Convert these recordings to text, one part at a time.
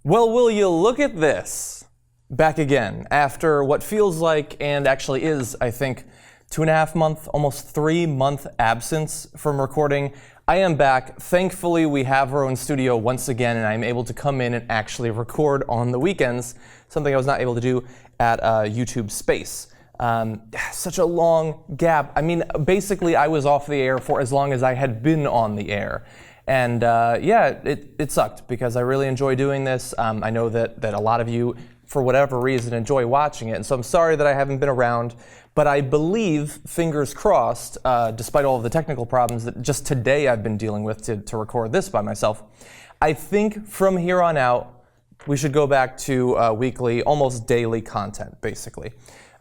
Well, will you look at this? Back again, after what feels like, and actually is, I think, 2.5 month, almost 3 month absence from recording. I am back. Thankfully, we have our own studio once again, and I'm able to come in and actually record on the weekends, something I was not able to do at YouTube Space. Such a long gap. I mean, basically, I was off the air for as long as I had been on the air. And yeah, it sucked because I really enjoy doing this. I know that a lot of you, for whatever reason, enjoy watching it. And so I'm sorry that I haven't been around. But I believe, fingers crossed, despite all of the technical problems that just today I've been dealing with to record this by myself, I think from here on out, we should go back to weekly, almost daily content, basically.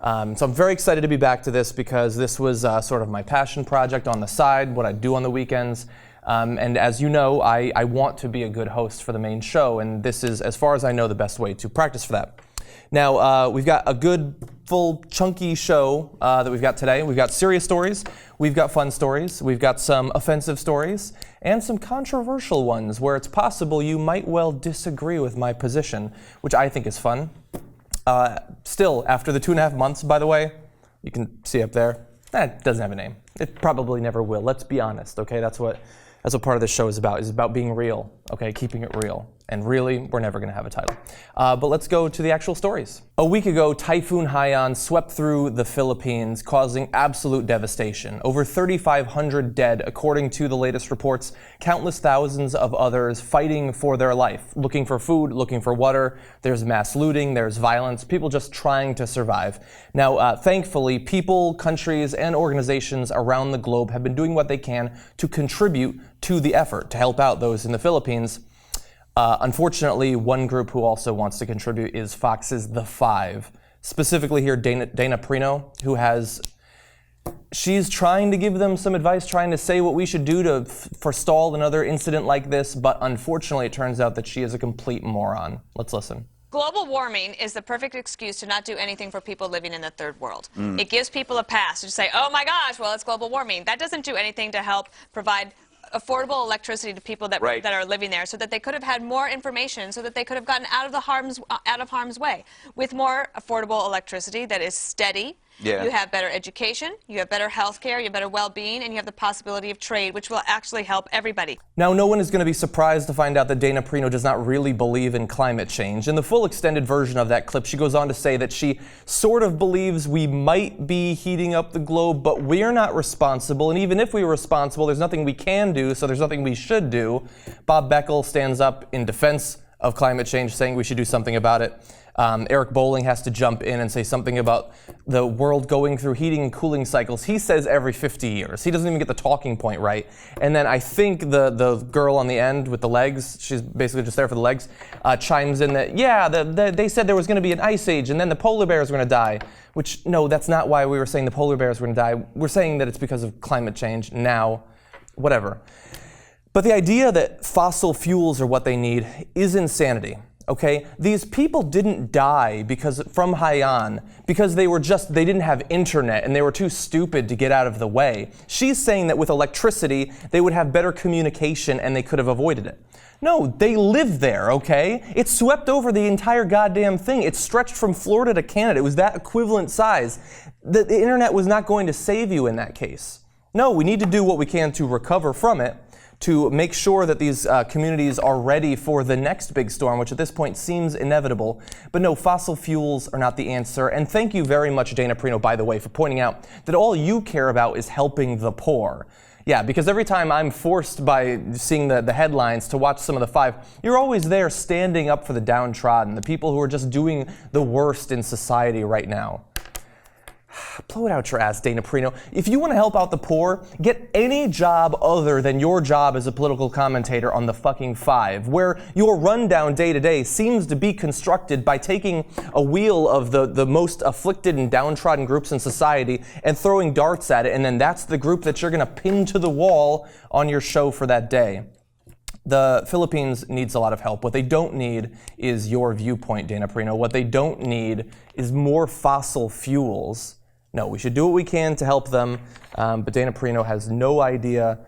So I'm very excited to be back to this because this was sort of my passion project on the side, what I do on the weekends. And as you know, I want to be a good host for the main show, and this is, as far as I know, the best way to practice for that. Now, we've got a good, full, chunky show that we've got today. We've got serious stories, we've got fun stories, we've got some offensive stories, and some controversial ones where it's possible you might well disagree with my position, which I think is fun. Still, after the 2.5 months, by the way, you can see up there, it doesn't have a name. It probably never will. Let's be honest, okay? That's what part of this show is about being real, okay? Keeping it real. And really, we're never going to have a title. But let's go to the actual stories. A week ago, Typhoon Haiyan swept through the Philippines, causing absolute devastation. Over 3,500 dead, according to the latest reports. Countless thousands of others fighting for their life, looking for food, looking for water. There's mass looting, there's violence, people just trying to survive. Now, thankfully, people, countries, and organizations around the globe have been doing what they can to contribute to the effort to help out those in the Philippines. Unfortunately, one group who also wants to contribute is Fox's The Five. Specifically here, Dana Perino, she's trying to give them some advice, trying to say what we should do to forestall another incident like this, but unfortunately it turns out that she is a complete moron. Let's listen. Global warming is the perfect excuse to not do anything for people living in the third world. It gives people a pass to say, oh my gosh, well, it's global warming. That doesn't do anything to help provide affordable electricity to people that are living there, so that they could have had more information, so that they could have gotten out of harm's way. With more affordable electricity that is steady, you have better education, you have better health care, you have better well-being, and you have the possibility of trade, which will actually help everybody. Now, no one is going to be surprised to find out that Dana Perino does not really believe in climate change. In the full extended version of that clip, she goes on to say that she sort of believes we might be heating up the globe, but we're not responsible, and even if we were responsible, there's nothing we can do, so there's nothing we should do. Bob Beckel stands up in defense of climate change, saying we should do something about it. Eric Bolling has to jump in and say something about the world going through heating and cooling cycles. He says every 50 years. He doesn't even get the talking point right. And then I think the girl on the end with the legs, she's basically just there for the legs, chimes in that, yeah, they said there was going to be an ice age and then the polar bears were going to die. Which, no, that's not why we were saying the polar bears were going to die. We're saying that it's because of climate change now, whatever. But the idea that fossil fuels are what they need is insanity. Okay, these people didn't die from Haiyan because they didn't have internet and they were too stupid to get out of the way. She's saying that with electricity, they would have better communication and they could have avoided it. No, they live there, okay? It swept over the entire goddamn thing. It stretched from Florida to Canada. It was that equivalent size. The internet was not going to save you in that case. No, we need to do what we can to recover from it, to make sure that these communities are ready for the next big storm, which at this point seems inevitable. But no, fossil fuels are not the answer. And thank you very much, Dana Perino, by the way, for pointing out that all you care about is helping the poor. Yeah, because every time I'm forced by seeing the headlines to watch some of the Five, you're always there standing up for the downtrodden, the people who are just doing the worst in society right now. Blow it out your ass, Dana Perino. If you want to help out the poor, get any job other than your job as a political commentator on the fucking Five, where your rundown day to day seems to be constructed by taking a wheel of the most afflicted and downtrodden groups in society and throwing darts at it, and then that's the group that you're going to pin to the wall on your show for that day. The Philippines needs a lot of help. What they don't need is your viewpoint, Dana Perino. What they don't need is more fossil fuels. No, we should do what we can to help them, but Dana Perino has no idea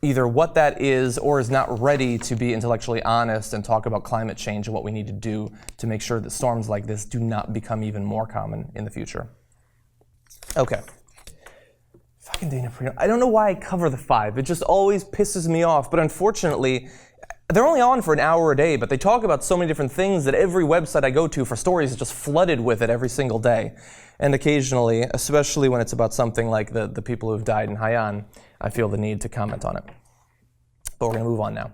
either what that is or is not ready to be intellectually honest and talk about climate change and what we need to do to make sure that storms like this do not become even more common in the future. Okay. Fucking Dana Perino. I don't know why I cover the 5. It just always pisses me off, but unfortunately, they're only on for an hour a day, but they talk about so many different things that every website I go to for stories is just flooded with it every single day. And occasionally, especially when it's about something like the people who have died in Haiyan, I feel the need to comment on it. But we're going to move on now.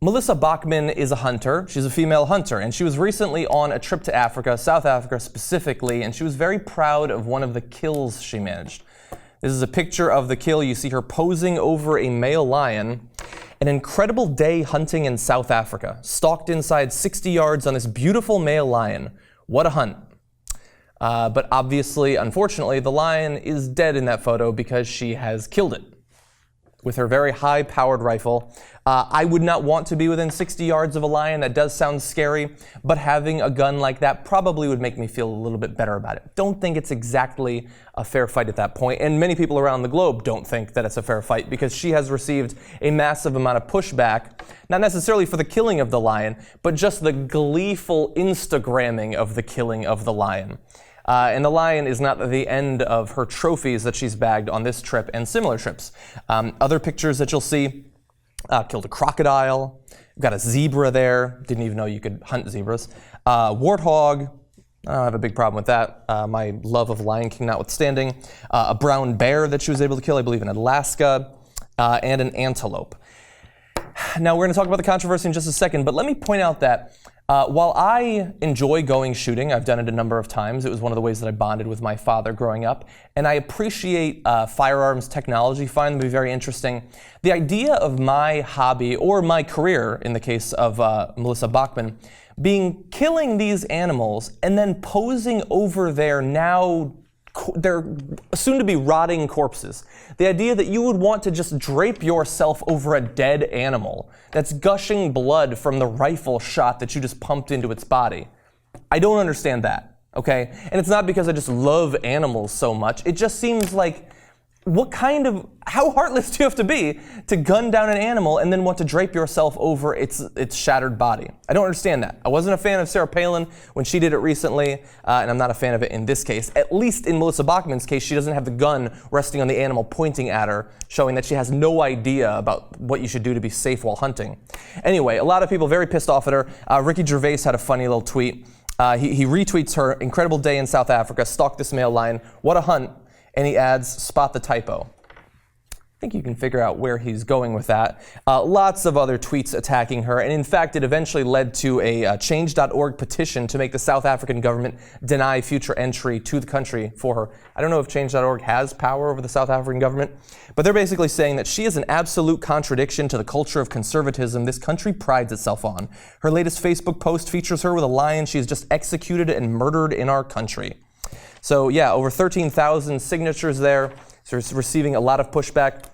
Melissa Bachman is a hunter. She's a female hunter, and she was recently on a trip to Africa, South Africa specifically, and she was very proud of one of the kills she managed. This is a picture of the kill. You see her posing over a male lion. An incredible day hunting in South Africa. Stalked inside 60 yards on this beautiful male lion. What a hunt. But obviously, unfortunately, the lion is dead in that photo because she has killed it with her very high-powered rifle. I would not want to be within 60 yards of a lion. That does sound scary, but having a gun like that probably would make me feel a little bit better about it. Don't think it's exactly a fair fight at that point, and many people around the globe don't think that it's a fair fight because she has received a massive amount of pushback, not necessarily for the killing of the lion, but just the gleeful Instagramming of the killing of the lion. And the lion is not the end of her trophies that she's bagged on this trip and similar trips. Other pictures that you'll see, killed a crocodile, got a zebra there, didn't even know you could hunt zebras. Warthog, I don't have a big problem with that, my love of Lion King notwithstanding. A brown bear that she was able to kill, I believe in Alaska, and an antelope. Now we're going to talk about the controversy in just a second, but let me point out that while I enjoy going shooting, I've done it a number of times. It was one of the ways that I bonded with my father growing up. And I appreciate firearms technology, find them to be very interesting. The idea of my hobby, or my career in the case of Melissa Bachman, being killing these animals and then posing over their they're soon to be rotting corpses. The idea that you would want to just drape yourself over a dead animal that's gushing blood from the rifle shot that you just pumped into its body. I don't understand that, okay? And it's not because I just love animals so much. It just seems like, how heartless do you have to be to gun down an animal and then want to drape yourself over its shattered body? I don't understand that. I wasn't a fan of Sarah Palin when she did it recently, and I'm not a fan of it in this case. At least in Melissa Bachman's case, she doesn't have the gun resting on the animal pointing at her, showing that she has no idea about what you should do to be safe while hunting. Anyway, a lot of people very pissed off at her. Ricky Gervais had a funny little tweet. He retweets her, incredible day in South Africa, stalked this male lion, what a hunt. And he adds, spot the typo. I think you can figure out where he's going with that. Lots of other tweets attacking her, and in fact, it eventually led to a change.org petition to make the South African government deny future entry to the country for her. I don't know if change.org has power over the South African government, but they're basically saying that she is an absolute contradiction to the culture of conservatism this country prides itself on. Her latest Facebook post features her with a lion she has just executed and murdered in our country. So yeah, over 13,000 signatures there. So it's receiving a lot of pushback.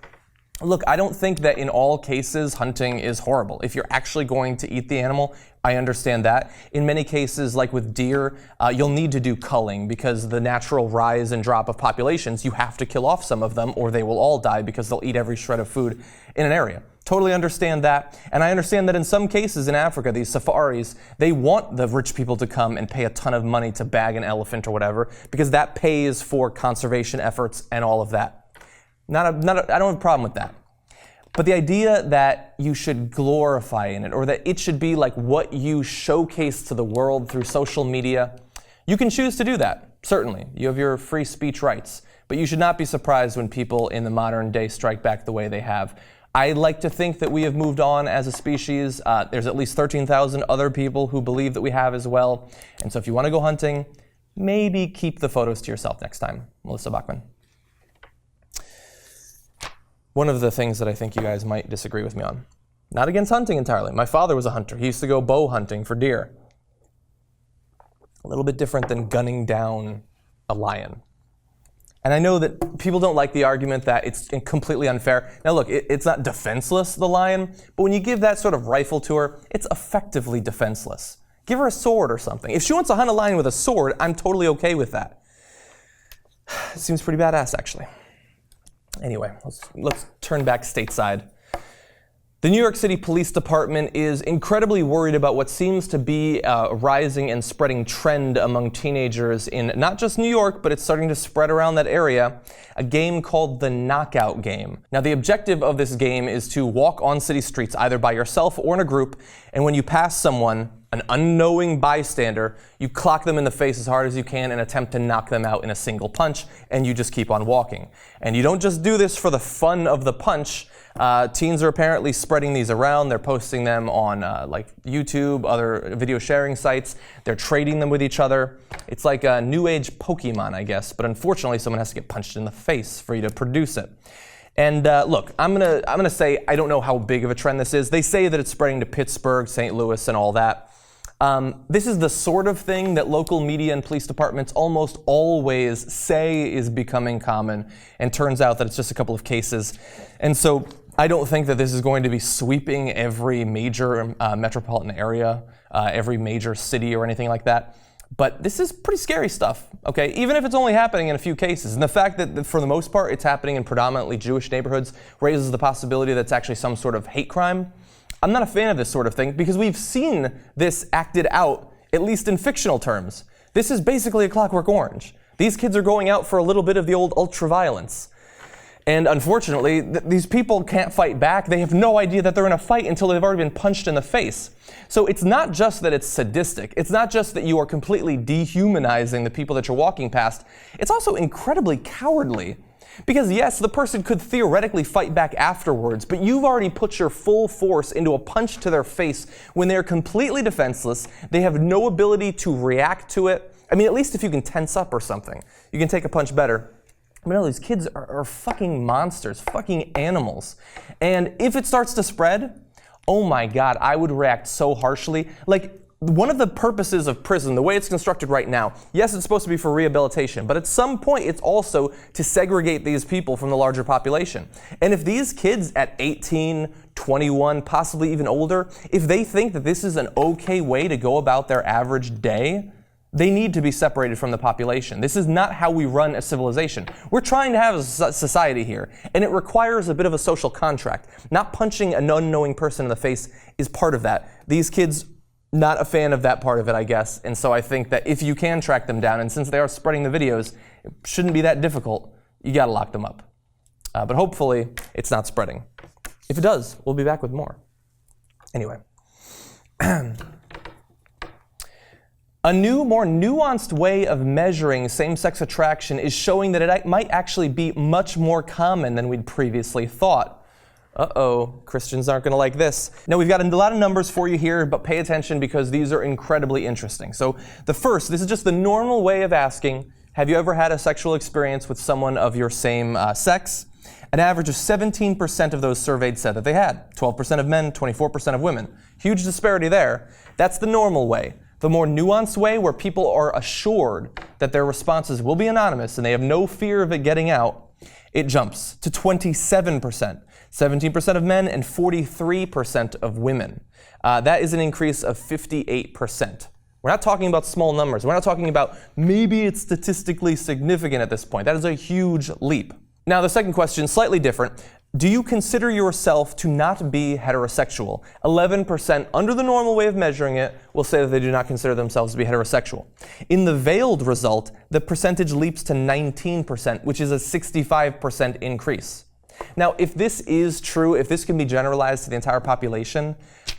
Look, I don't think that in all cases hunting is horrible. If you're actually going to eat the animal, I understand that. In many cases, like with deer, you'll need to do culling because the natural rise and drop of populations, you have to kill off some of them or they will all die because they'll eat every shred of food in an area. Totally understand that. And I understand that in some cases in Africa, these safaris, they want the rich people to come and pay a ton of money to bag an elephant or whatever, because that pays for conservation efforts and all of that. I don't have a problem with that. But the idea that you should glorify in it, or that it should be like what you showcase to the world through social media, you can choose to do that, certainly. You have your free speech rights. But you should not be surprised when people in the modern day strike back the way they have. I like to think that we have moved on as a species. There's at least 13,000 other people who believe that we have as well. And so if you want to go hunting, maybe keep the photos to yourself next time. Melissa Bachman. One of the things that I think you guys might disagree with me on. Not against hunting entirely. My father was a hunter. He used to go bow hunting for deer. A little bit different than gunning down a lion. And I know that people don't like the argument that it's completely unfair. Now look, it's not defenseless, the lion, but when you give that sort of rifle to her, it's effectively defenseless. Give her a sword or something. If she wants to hunt a lion with a sword, I'm totally okay with that. It seems pretty badass, actually. Anyway, let's turn back stateside. The New York City Police Department is incredibly worried about what seems to be a rising and spreading trend among teenagers in not just New York, but it's starting to spread around that area, a game called the Knockout Game. Now, the objective of this game is to walk on city streets either by yourself or in a group, and when you pass someone, an unknowing bystander, you clock them in the face as hard as you can and attempt to knock them out in a single punch, and you just keep on walking. And you don't just do this for the fun of the punch. Teens are apparently spreading these around. They're posting them on like YouTube, other video sharing sites. They're trading them with each other. It's like a new age Pokemon, I guess, but unfortunately someone has to get punched in the face for you to produce it. And look, I'm gonna say I don't know how big of a trend this is. They say that it's spreading to Pittsburgh, St. Louis, and all that. This is the sort of thing that local media and police departments almost always say is becoming common, and turns out that it's just a couple of cases. And so I don't think that this is going to be sweeping every major metropolitan area, every major city or anything like that. But this is pretty scary stuff, okay? Even if it's only happening in a few cases. And the fact that for the most part it's happening in predominantly Jewish neighborhoods raises the possibility that it's actually some sort of hate crime. I'm not a fan of this sort of thing because we've seen this acted out, at least in fictional terms. This is basically a Clockwork Orange. These kids are going out for a little bit of the old ultra-violence. And unfortunately, these people can't fight back. They have no idea that they're in a fight until they've already been punched in the face. So it's not just that it's sadistic. It's not just that you are completely dehumanizing the people that you're walking past. It's also incredibly cowardly. Because yes, the person could theoretically fight back afterwards, but you've already put your full force into a punch to their face when they're completely defenseless. They have no ability to react to it. I mean, at least if you can tense up or something, you can take a punch better. But no, these kids are fucking monsters, fucking animals. And if it starts to spread, oh my God, I would react so harshly. Like, one of the purposes of prison, the way it's constructed right now, yes, it's supposed to be for rehabilitation, but at some point it's also to segregate these people from the larger population. And if these kids at 18, 21, possibly even older, if they think that this is an okay way to go about their average day, they need to be separated from the population. This is not how we run a civilization. We're trying to have a society here, and it requires a bit of a social contract. Not punching an unknowing person in the face is part of that. These kids, not a fan of that part of it, I guess, and so I think that if you can track them down, and since they are spreading the videos, it shouldn't be that difficult. You gotta lock them up. But hopefully, it's not spreading. If it does, we'll be back with more. Anyway. A new, more nuanced way of measuring same-sex attraction is showing that it might actually be much more common than we'd previously thought. Uh-oh, Christians aren't going to like this. Now, we've got a lot of numbers for you here, but pay attention because these are incredibly interesting. So the first, this is just the normal way of asking, have you ever had a sexual experience with someone of your same sex? An average of 17% of those surveyed said that they had. 12% of men, 24% of women. Huge disparity there. That's the normal way. The more nuanced way, where people are assured that their responses will be anonymous and they have no fear of it getting out, it jumps to 27%. 17% of men and 43% of women. That is an increase of 58%. We're not talking about small numbers. We're not talking about maybe it's statistically significant at this point. That is a huge leap. Now, the second question, slightly different. Do you consider yourself to not be heterosexual? 11%, under the normal way of measuring it, will say that they do not consider themselves to be heterosexual. In the veiled result, the percentage leaps to 19%, which is a 65% increase. Now, if this is true, if this can be generalized to the entire population,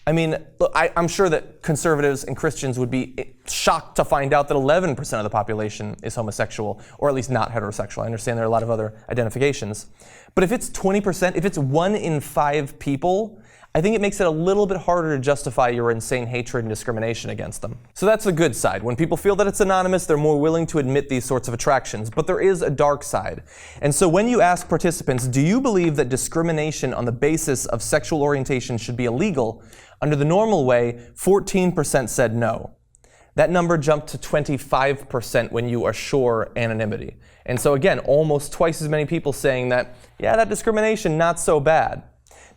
I mean, look, I'm sure that conservatives and Christians would be shocked to find out that 11% of the population is homosexual, or at least not heterosexual. I understand there are a lot of other identifications. But if it's 20%, if it's 1 in 5 people, I think it makes it a little bit harder to justify your insane hatred and discrimination against them. So that's the good side. When people feel that it's anonymous, they're more willing to admit these sorts of attractions. But there is a dark side. And so when you ask participants, do you believe that discrimination on the basis of sexual orientation should be illegal? Under the normal way, 14% said no. That number jumped to 25% when you assure anonymity. And so again, almost twice as many people saying that, yeah, that discrimination, not so bad.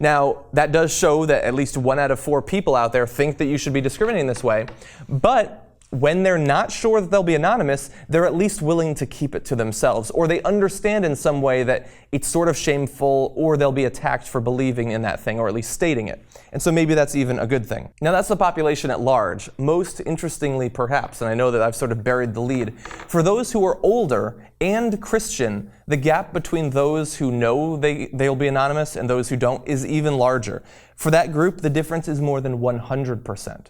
Now, that does show that at least 1 out of 4 people out there think that you should be discriminating this way. But when they're not sure that they'll be anonymous, they're at least willing to keep it to themselves, or they understand in some way that it's sort of shameful, or they'll be attacked for believing in that thing, or at least stating it. And so maybe that's even a good thing. Now that's the population at large. Most interestingly, perhaps, and I know that I've sort of buried the lead, for those who are older and Christian, the gap between those who know they'll be anonymous and those who don't is even larger. For that group, the difference is more than 100%.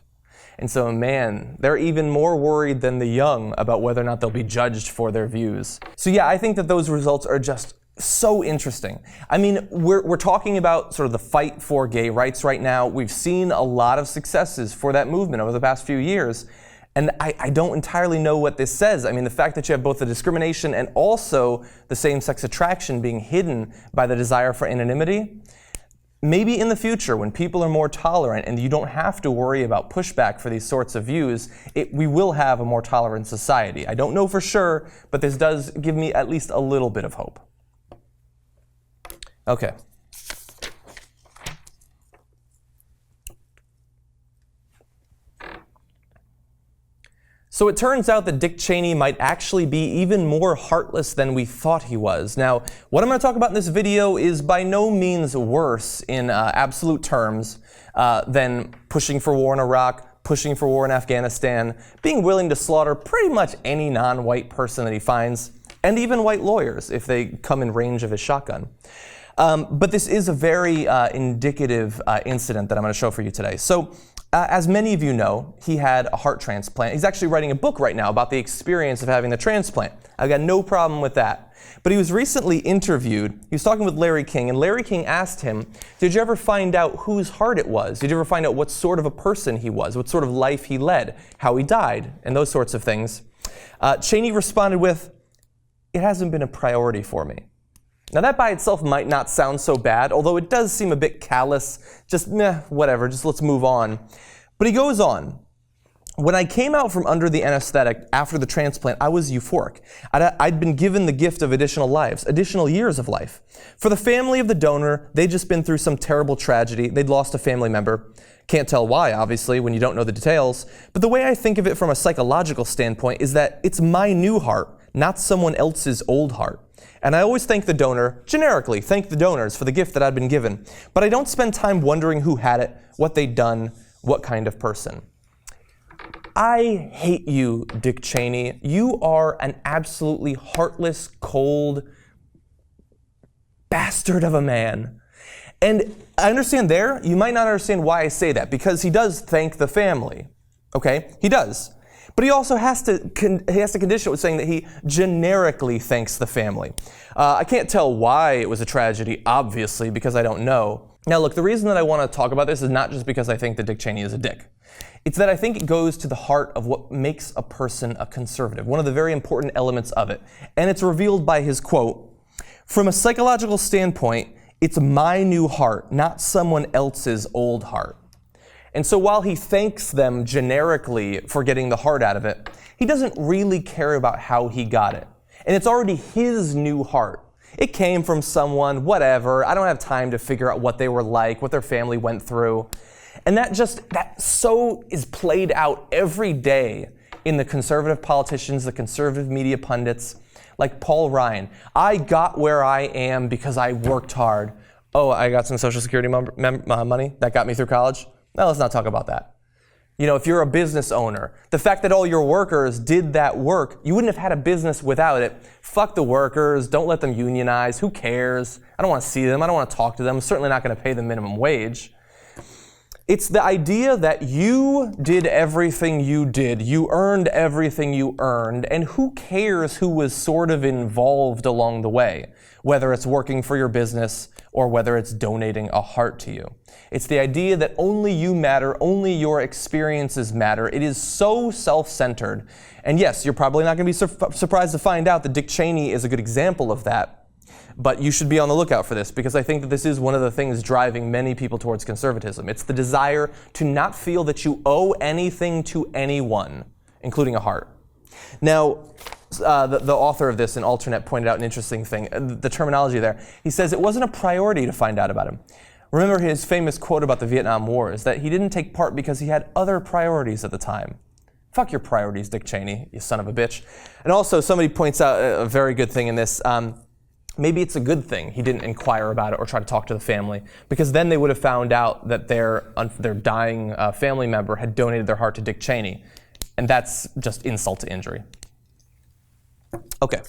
And so, man, they're even more worried than the young about whether or not they'll be judged for their views. So yeah, I think that those results are just so interesting. I mean, we're talking about sort of the fight for gay rights right now. We've seen a lot of successes for that movement over the past few years. And I don't entirely know what this says. I mean, the fact that you have both the discrimination and also the same-sex attraction being hidden by the desire for anonymity. Maybe in the future, when people are more tolerant and you don't have to worry about pushback for these sorts of views, we will have a more tolerant society. I don't know for sure, but this does give me at least a little bit of hope. Okay. So it turns out that Dick Cheney might actually be even more heartless than we thought he was. Now, what I'm going to talk about in this video is by no means worse in absolute terms than pushing for war in Iraq, pushing for war in Afghanistan, being willing to slaughter pretty much any non-white person that he finds, and even white lawyers if they come in range of his shotgun. But this is a very indicative incident that I'm going to show for you today. So, as many of you know, he had a heart transplant. He's actually writing a book right now about the experience of having the transplant. I've got no problem with that. But he was recently interviewed. He was talking with Larry King, and Larry King asked him, did you ever find out whose heart it was? Did you ever find out what sort of a person he was, what sort of life he led, how he died, and those sorts of things? Cheney responded with, it hasn't been a priority for me. Now that by itself might not sound so bad, although it does seem a bit callous, just meh, whatever, just let's move on. But he goes on, when I came out from under the anesthetic after the transplant, I was euphoric. I'd been given the gift of additional lives, additional years of life. For the family of the donor, they'd just been through some terrible tragedy. They'd lost a family member. Can't tell why, obviously, when you don't know the details. But the way I think of it from a psychological standpoint is that it's my new heart, not someone else's old heart. And I always thank the donor, generically thank the donors for the gift that I've been given. But I don't spend time wondering who had it, what they'd done, what kind of person. I hate you, Dick Cheney. You are an absolutely heartless, cold bastard of a man. And I understand there, you might not understand why I say that, because he does thank the family. Okay? He does. But he also has to condition it with saying that he generically thanks the family. I can't tell why it was a tragedy, obviously, because I don't know. Now look, the reason that I want to talk about this is not just because I think that Dick Cheney is a dick. It's that I think it goes to the heart of what makes a person a conservative, one of the very important elements of it. And it's revealed by his quote, from a psychological standpoint, it's my new heart, not someone else's old heart. And so while he thanks them generically for getting the heart out of it, he doesn't really care about how he got it. And it's already his new heart. It came from someone, whatever. I don't have time to figure out what they were like, what their family went through. And that so is played out every day in the conservative politicians, the conservative media pundits, like Paul Ryan. I got where I am because I worked hard. Oh, I got some Social Security money that got me through college? Now let's not talk about that. You know, if you're a business owner, the fact that all your workers did that work, you wouldn't have had a business without it. Fuck the workers, don't let them unionize, who cares? I don't want to see them, I don't want to talk to them, I'm certainly not going to pay them minimum wage. It's the idea that you did everything you did, you earned everything you earned, and who cares who was sort of involved along the way, whether it's working for your business or whether it's donating a heart to you. It's the idea that only you matter, only your experiences matter. It is so self-centered. And yes, you're probably not going to be surprised to find out that Dick Cheney is a good example of that. But you should be on the lookout for this, because I think that this is one of the things driving many people towards conservatism. It's the desire to not feel that you owe anything to anyone, including a heart. Now, the author of this, an alternate, pointed out an interesting thing, the terminology there. He says it wasn't a priority to find out about him. Remember his famous quote about the Vietnam War is that he didn't take part because he had other priorities at the time. Fuck your priorities, Dick Cheney, you son of a bitch. And also, somebody points out a very good thing in this. Maybe it's a good thing he didn't inquire about it or try to talk to the family, because then they would have found out that their dying family member had donated their heart to Dick Cheney. And that's just insult to injury. Okay.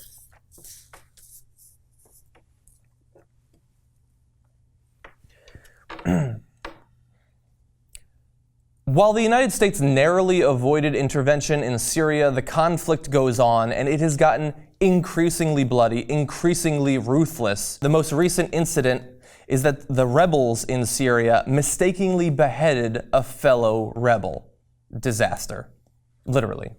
While the United States narrowly avoided intervention in Syria, the conflict goes on, and it has gotten increasingly bloody, increasingly ruthless. The most recent incident is that the rebels in Syria mistakenly beheaded a fellow rebel. Disaster. Literally.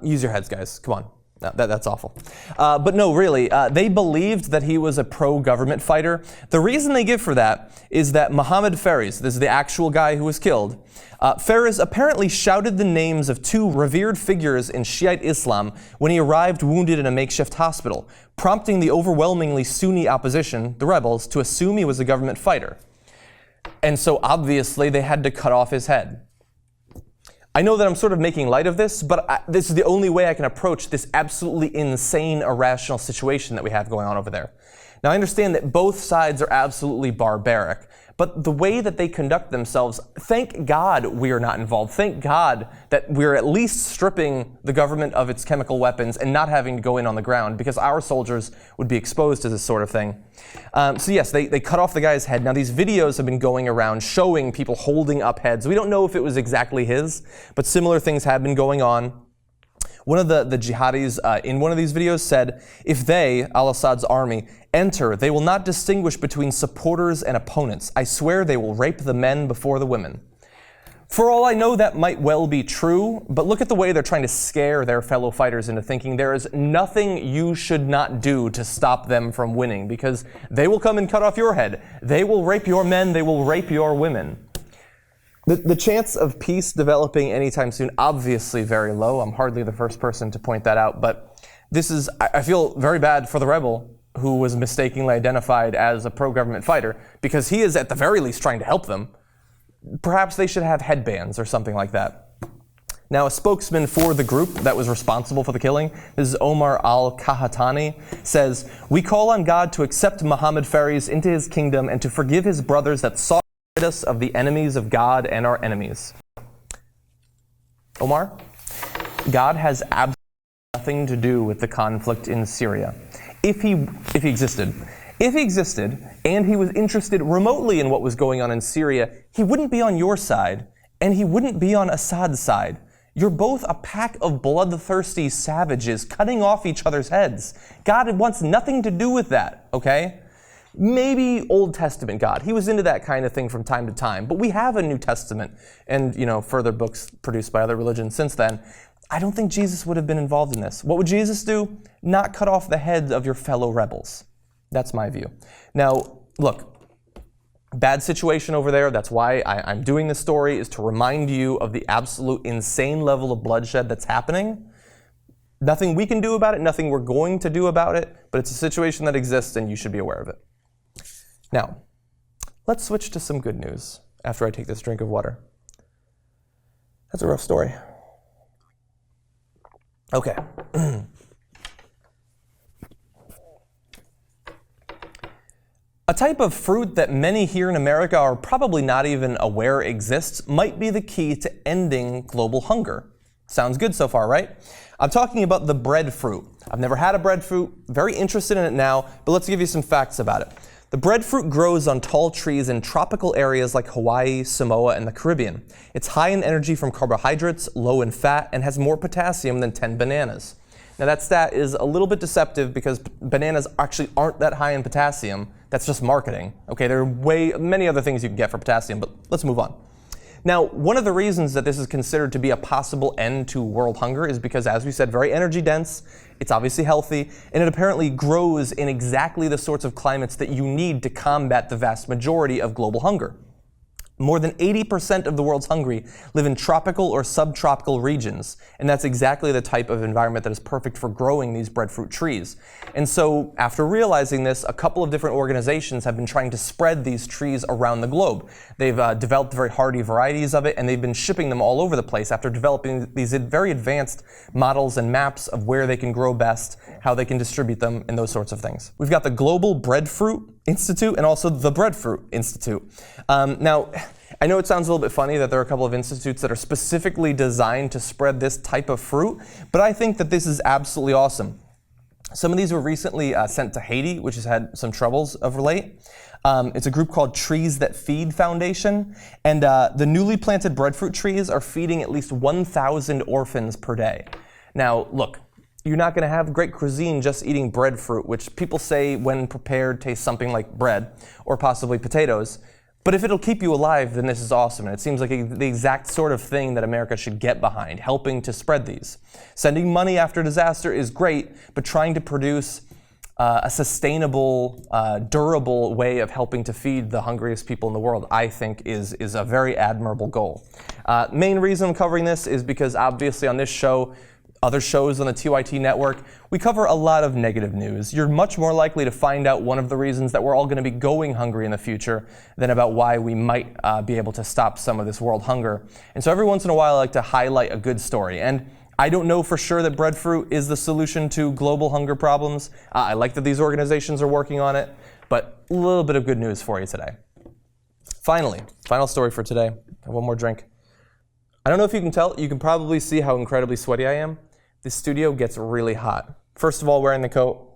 Use your heads, guys. Come on. No, that's awful. But no, really, they believed that he was a pro-government fighter. The reason they give for that is that Mohammed Faris, this is the actual guy who was killed, Faris apparently shouted the names of two revered figures in Shiite Islam when he arrived wounded in a makeshift hospital, prompting the overwhelmingly Sunni opposition, the rebels, to assume he was a government fighter. And so obviously they had to cut off his head. I know that I'm sort of making light of this, but this is the only way I can approach this absolutely insane, irrational situation that we have going on over there. Now, I understand that both sides are absolutely barbaric, but the way that they conduct themselves, thank God we are not involved. Thank God that we're at least stripping the government of its chemical weapons and not having to go in on the ground, because our soldiers would be exposed to this sort of thing. So yes, they cut off the guy's head. Now, these videos have been going around showing people holding up heads. We don't know if it was exactly his, but similar things have been going on. One of the jihadis in one of these videos said, if they, al-Assad's army, enter, they will not distinguish between supporters and opponents. I swear they will rape the men before the women. For all I know, that might well be true, but look at the way they're trying to scare their fellow fighters into thinking there is nothing you should not do to stop them from winning, because they will come and cut off your head. They will rape your men. They will rape your women. The chance of peace developing anytime soon, obviously very low. I'm hardly the first person to point that out, but this is, I feel very bad for the rebel who was mistakenly identified as a pro-government fighter, because he is at the very least trying to help them. Perhaps they should have headbands or something like that. Now, a spokesman for the group that was responsible for the killing, this is Omar al-Kahatani, says, "We call on God to accept Mohammed Faris into his kingdom and to forgive his brothers that sought us of the enemies of God and our enemies." Omar, God has absolutely nothing to do with the conflict in Syria. If he existed and he was interested remotely in what was going on in Syria, he wouldn't be on your side and he wouldn't be on Assad's side. You're both a pack of bloodthirsty savages cutting off each other's heads. God wants nothing to do with that, okay? Maybe Old Testament God. He was into that kind of thing from time to time. But we have a New Testament and, further books produced by other religions since then. I don't think Jesus would have been involved in this. What would Jesus do? Not cut off the heads of your fellow rebels. That's my view. Now, look, bad situation over there. That's why I'm doing this story, is to remind you of the absolute insane level of bloodshed that's happening. Nothing we can do about it, nothing we're going to do about it, but it's a situation that exists and you should be aware of it. Now, let's switch to some good news after I take this drink of water. That's a rough story. Okay. A type of fruit that many here in America are probably not even aware exists might be the key to ending global hunger. Sounds good so far, right? I'm talking about the breadfruit. I've never had a breadfruit, very interested in it now, but let's give you some facts about it. The breadfruit grows on tall trees in tropical areas like Hawaii, Samoa, and the Caribbean. It's high in energy from carbohydrates, low in fat, and has more potassium than 10 bananas. Now that stat is a little bit deceptive because bananas actually aren't that high in potassium. That's just marketing. Okay, there are many other things you can get for potassium, but let's move on. Now, one of the reasons that this is considered to be a possible end to world hunger is because, as we said, very energy dense, it's obviously healthy, and it apparently grows in exactly the sorts of climates that you need to combat the vast majority of global hunger. More than 80% of the world's hungry live in tropical or subtropical regions, and that's exactly the type of environment that is perfect for growing these breadfruit trees. And so, after realizing this, a couple of different organizations have been trying to spread these trees around the globe. They've developed very hardy varieties of it, and they've been shipping them all over the place after developing these very advanced models and maps of where they can grow best, how they can distribute them, and those sorts of things. We've got the Global Breadfruit Institute and also the Breadfruit Institute. Now, I know it sounds a little bit funny that there are a couple of institutes that are specifically designed to spread this type of fruit, but I think that this is absolutely awesome. Some of these were recently sent to Haiti, which has had some troubles of late. It's a group called Trees That Feed Foundation, and the newly planted breadfruit trees are feeding at least 1,000 orphans per day. Now, look, you're not going to have great cuisine just eating breadfruit, which people say when prepared tastes something like bread or possibly potatoes. But if it'll keep you alive, then this is awesome. And it seems like the exact sort of thing that America should get behind, helping to spread these. Sending money after disaster is great, but trying to produce a sustainable, durable way of helping to feed the hungriest people in the world, I think is a very admirable goal. Main reason I'm covering this is because obviously on this show, other shows on the TYT network, we cover a lot of negative news. You're much more likely to find out one of the reasons that we're all going to be going hungry in the future than about why we might be able to stop some of this world hunger. And so every once in a while I like to highlight a good story. And I don't know for sure that breadfruit is the solution to global hunger problems. I like that these organizations are working on it, but a little bit of good news for you today. Finally, final story for today. One more drink. I don't know if you can tell, you can probably see how incredibly sweaty I am. This studio gets really hot. First of all, wearing the coat.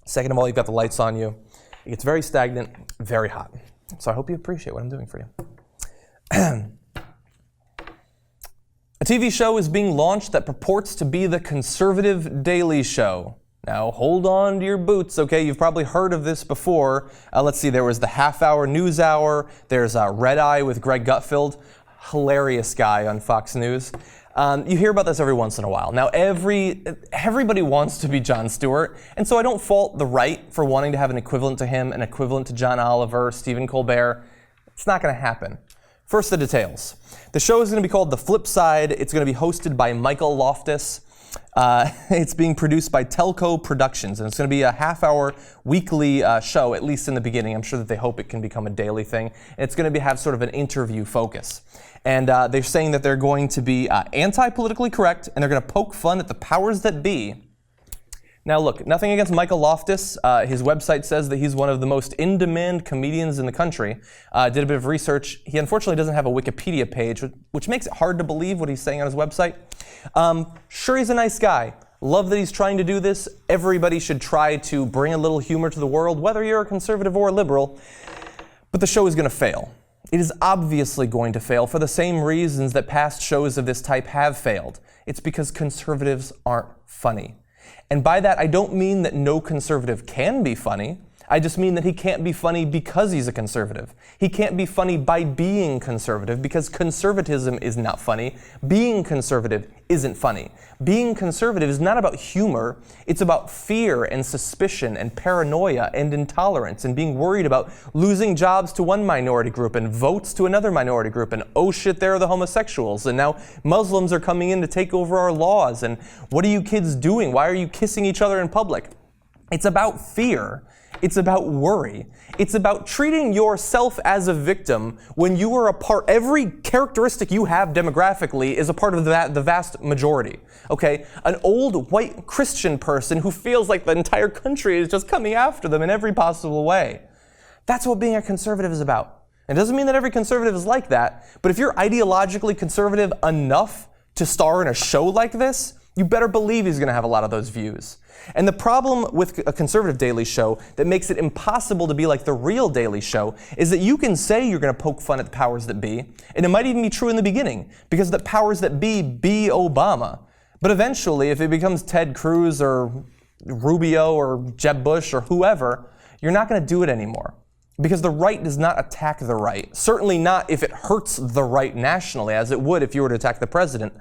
Second of all, you've got the lights on you. It gets very stagnant, very hot. So I hope you appreciate what I'm doing for you. A TV show is being launched that purports to be the conservative Daily Show. Now, hold on to your boots, okay? You've probably heard of this before. Let's see, there was the half-hour news hour. There's Red Eye with Greg Gutfeld. Hilarious guy on Fox News. You hear about this every once in a while. Now, everybody wants to be Jon Stewart, and so I don't fault the right for wanting to have an equivalent to him, an equivalent to John Oliver, Stephen Colbert. It's not going to happen. First, the details. The show is going to be called The Flip Side. It's going to be hosted by Michael Loftus. It's being produced by Telco Productions, and it's going to be a half-hour weekly show, at least in the beginning. I'm sure that they hope it can become a daily thing. And it's going to have sort of an interview focus. And they're saying that they're going to be anti-politically correct, and they're going to poke fun at the powers that be. Now look, nothing against Michael Loftus. His website says that he's one of the most in-demand comedians in the country. Did a bit of research. He unfortunately doesn't have a Wikipedia page, which makes it hard to believe what he's saying on his website. Sure, he's a nice guy. Love that he's trying to do this. Everybody should try to bring a little humor to the world, whether you're a conservative or a liberal. But the show is going to fail. It is obviously going to fail for the same reasons that past shows of this type have failed. It's because conservatives aren't funny. And by that, I don't mean that no conservative can be funny. I just mean that he can't be funny because he's a conservative. He can't be funny by being conservative because conservatism is not funny. Being conservative isn't funny. Being conservative is not about humor. It's about fear and suspicion and paranoia and intolerance and being worried about losing jobs to one minority group and votes to another minority group and oh shit, there are the homosexuals and now Muslims are coming in to take over our laws and what are you kids doing? Why are you kissing each other in public? It's about fear. It's about worry. It's about treating yourself as a victim when you are a part, every characteristic you have demographically is a part of the vast majority, okay? An old white Christian person who feels like the entire country is just coming after them in every possible way. That's what being a conservative is about. It doesn't mean that every conservative is like that, but if you're ideologically conservative enough to star in a show like this, you better believe he's going to have a lot of those views. And the problem with a conservative Daily Show that makes it impossible to be like the real Daily Show is that you can say you're going to poke fun at the powers that be, and it might even be true in the beginning, because the powers that be Obama. But eventually, if it becomes Ted Cruz or Rubio or Jeb Bush or whoever, you're not going to do it anymore. Because the right does not attack the right. Certainly not if it hurts the right nationally, as it would if you were to attack the president.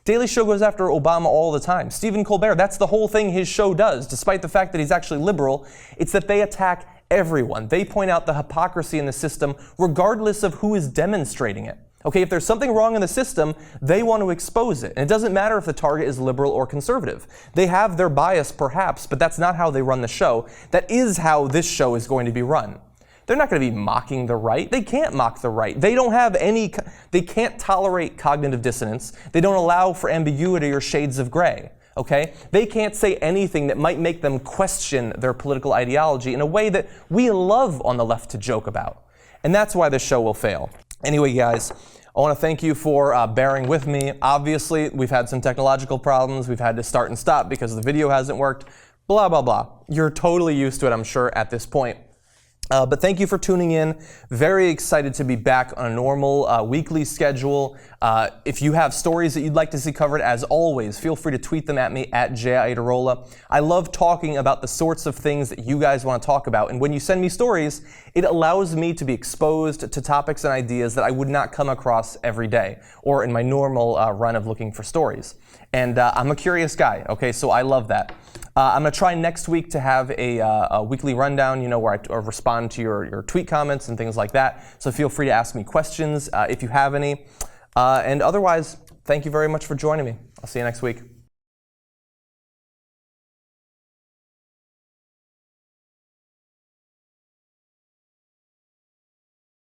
Daily Show goes after Obama all the time. Stephen Colbert, that's the whole thing his show does, despite the fact that he's actually liberal. It's that they attack everyone. They point out the hypocrisy in the system regardless of who is demonstrating it. Okay, if there's something wrong in the system, they want to expose it. And it doesn't matter if the target is liberal or conservative. They have their bias, perhaps, but that's not how they run the show. That is how this show is going to be run. They're not going to be mocking the right. They can't mock the right. They don't have any, they can't tolerate cognitive dissonance. They don't allow for ambiguity or shades of gray. Okay? They can't say anything that might make them question their political ideology in a way that we love on the left to joke about. And that's why this show will fail. Anyway, guys, I want to thank you for bearing with me. Obviously, we've had some technological problems. We've had to start and stop because the video hasn't worked. Blah, blah, blah. You're totally used to it, I'm sure, at this point. But thank you for tuning in. Very excited to be back on a normal weekly schedule. If you have stories that you'd like to see covered, as always, feel free to tweet them at me at Iadarola. I love talking about the sorts of things that you guys want to talk about. And when you send me stories, it allows me to be exposed to topics and ideas that I would not come across every day or in my normal run of looking for stories. And I'm a curious guy, okay, so I love that. I'm going to try next week to have a weekly rundown, you know, where I respond to your tweet comments and things like that. So feel free to ask me questions if you have any. And otherwise, thank you very much for joining me. I'll see you next week.